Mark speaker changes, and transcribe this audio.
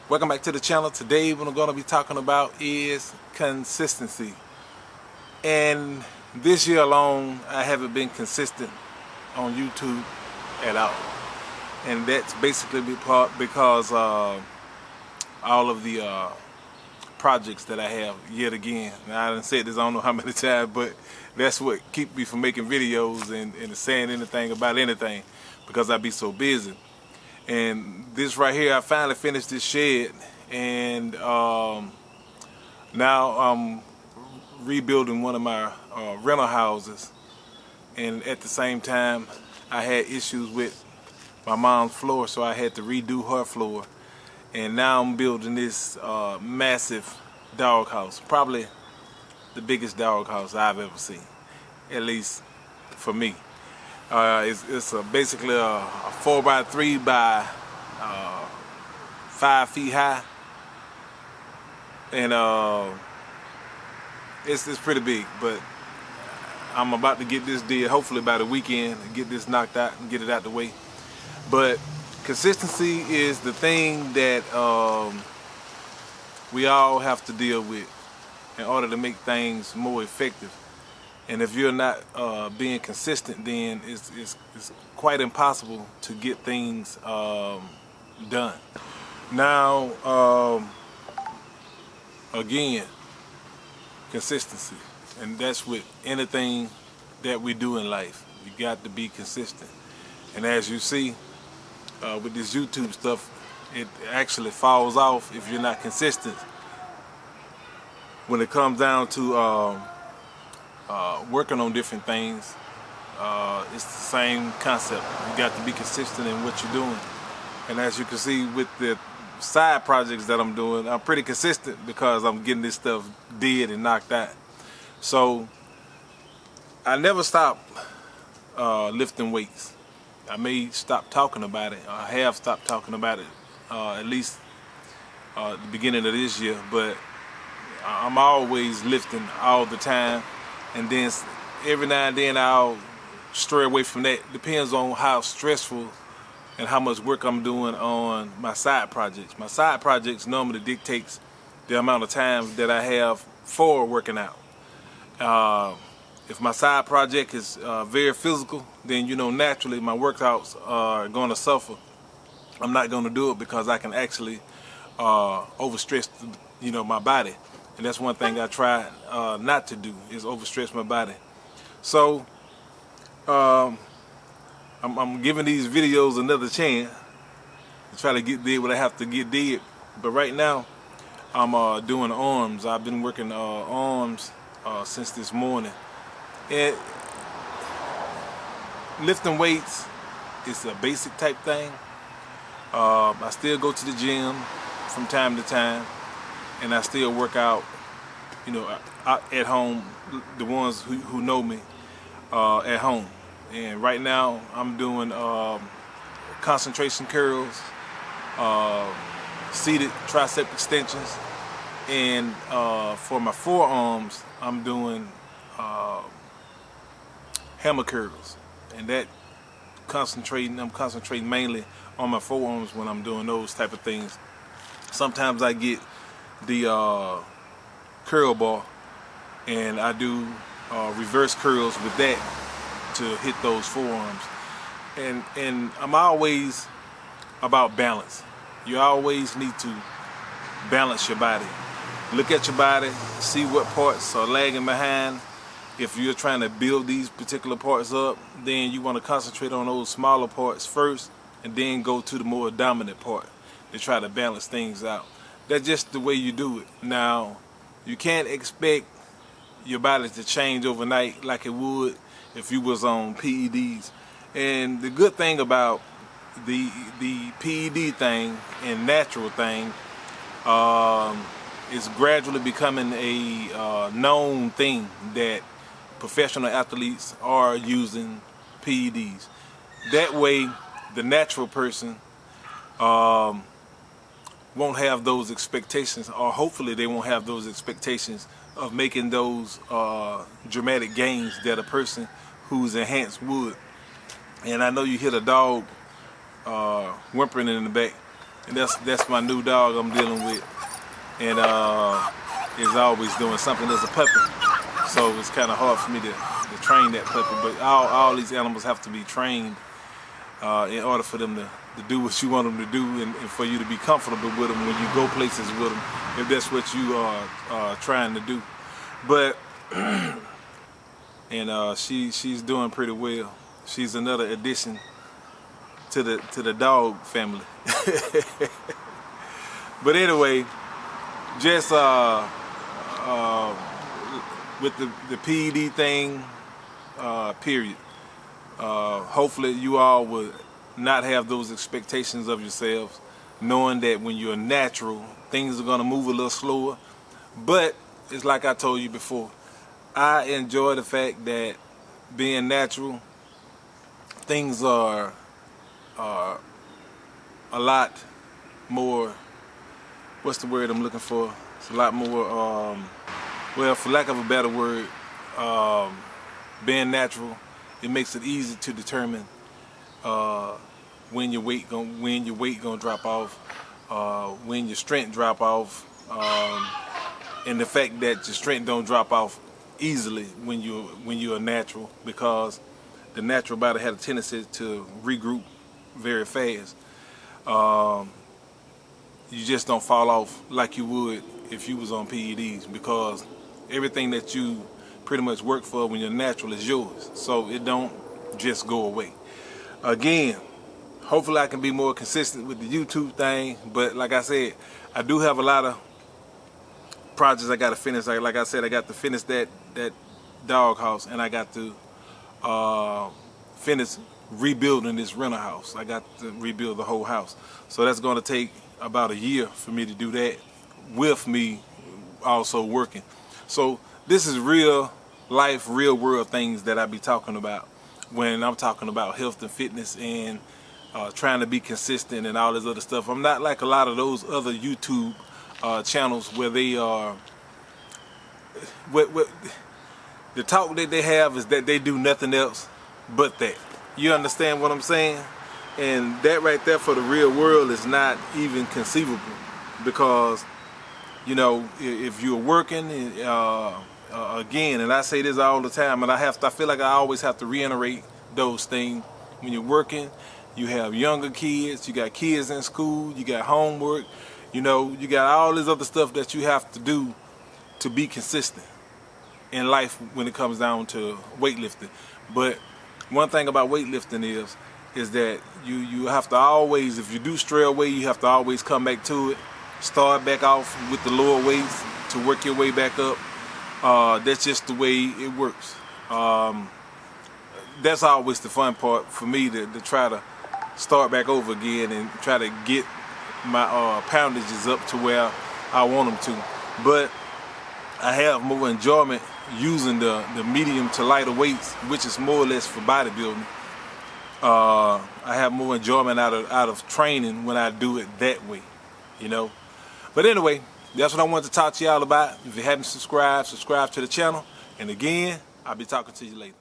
Speaker 1: Welcome back to the channel. Today what I'm going to be talking about is consistency. And this year alone I haven't been consistent on YouTube at all. And that's basically because all of the projects that I have yet again. Now I done said this I don't know how many times, but that's what keeps me from making videos and saying anything about anything, because I be so busy. And this right here, I finally finished this shed, and now I'm rebuilding one of my rental houses. And at the same time, I had issues with my mom's floor, so I had to redo her floor. And now I'm building this massive dog house, probably the biggest dog house I've ever seen, at least for me. It's basically a 4x3 by 5 feet high, and it's pretty big. But I'm about to get this did hopefully by the weekend and get this knocked out and get it out the way. But consistency is the thing that we all have to deal with in order to make things more effective. And if you're not being consistent, then it's quite impossible to get things done. Now, again, consistency. And that's with anything that we do in life. You got to be consistent. And as you see, with this YouTube stuff, it actually falls off if you're not consistent. When it comes down to working on different things, it's the same concept. You got to be consistent in what you're doing. And as you can see with the side projects that I'm doing, I'm pretty consistent because I'm getting this stuff did and knocked out. So I never stop lifting weights. I may stop talking about it. I have stopped talking about it at least at the beginning of this year, but I'm always lifting all the time. And then every now and then I'll stray away from that. Depends on how stressful and how much work I'm doing on my side projects. My side projects normally dictates the amount of time that I have for working out. If my side project is very physical, then naturally my workouts are going to suffer. I'm not going to do it because I can actually overstress my body. And that's one thing I try not to do, is overstretch my body. So I'm giving these videos another chance to try to get did what I have to get did. But right now I'm doing arms. I've been working arms since this morning. And lifting weights is a basic type thing. I still go to the gym from time to time, and I still work out, at home, the ones who know me at home. And right now I'm doing concentration curls, seated tricep extensions, and for my forearms I'm doing hammer curls. And that I'm concentrating mainly on my forearms when I'm doing those type of things. Sometimes I get the curl bar and I do reverse curls with that to hit those forearms. And I'm always about balance. You always need to balance your body. Look at your body, see what parts are lagging behind. If you're trying to build these particular parts up, then you want to concentrate on those smaller parts first and then go to the more dominant part to try to balance things out. That's just the way you do it. Now, you can't expect your body to change overnight like it would if you was on PEDs. And the good thing about the PED thing and natural thing is gradually becoming a known thing that professional athletes are using PEDs. That way, the natural person won't have those expectations, or hopefully they won't have those expectations of making those dramatic gains that a person who's enhanced would. And I know you hear the dog whimpering in the back. and that's my new dog I'm dealing with, and is always doing something as a puppy. So it's kind of hard for me to train that puppy. But all these animals have to be trained in order for them to do what you want them to do, and for you to be comfortable with them when you go places with them, if that's what you are trying to do. But and she's doing pretty well. She's another addition to the dog family. But anyway, just with the PED thing, period. Hopefully you all will not have those expectations of yourselves, knowing that when you're natural, things are gonna move a little slower. But it's like I told you before, I enjoy the fact that being natural, things are a lot more, what's the word I'm looking for? It's a lot more, well, for lack of a better word, being natural, it makes it easy to determine when your weight gonna drop off, when your strength drop off, and the fact that your strength don't drop off easily when you're a natural, because the natural body had a tendency to regroup very fast. You just don't fall off like you would if you was on PEDs, because everything that you pretty much work for when you're natural is yours, so it don't just go away. Again, hopefully I can be more consistent with the YouTube thing, but like I said, I do have a lot of projects I got to finish. Like I said, I got to finish that dog house, and I got to finish rebuilding this rental house. I got to rebuild the whole house, so that's going to take about a year for me to do that, with me also working. So this is real life, real world things that I be talking about when I'm talking about health and fitness and trying to be consistent and all this other stuff. I'm not like a lot of those other YouTube channels where they are, the talk that they have is that they do nothing else but that. You understand what I'm saying? And that right there for the real world is not even conceivable, because you know, if you're working, again, and I say this all the time, and I feel like I always have to reiterate those things. When you're working, you have younger kids, you got kids in school, you got homework, you know, you got all this other stuff that you have to do to be consistent in life when it comes down to weightlifting. But one thing about weightlifting is that you have to always, if you do stray away, you have to always come back to it. Start back off with the lower weights to work your way back up. That's just the way it works. That's always the fun part for me, to try to start back over again and try to get my poundages up to where I want them to. But I have more enjoyment using the medium to lighter weights, which is more or less for bodybuilding. I have more enjoyment out of training when I do it that way, you know. But anyway, that's what I wanted to talk to y'all about. If you haven't subscribed, subscribe to the channel. And again, I'll be talking to you later.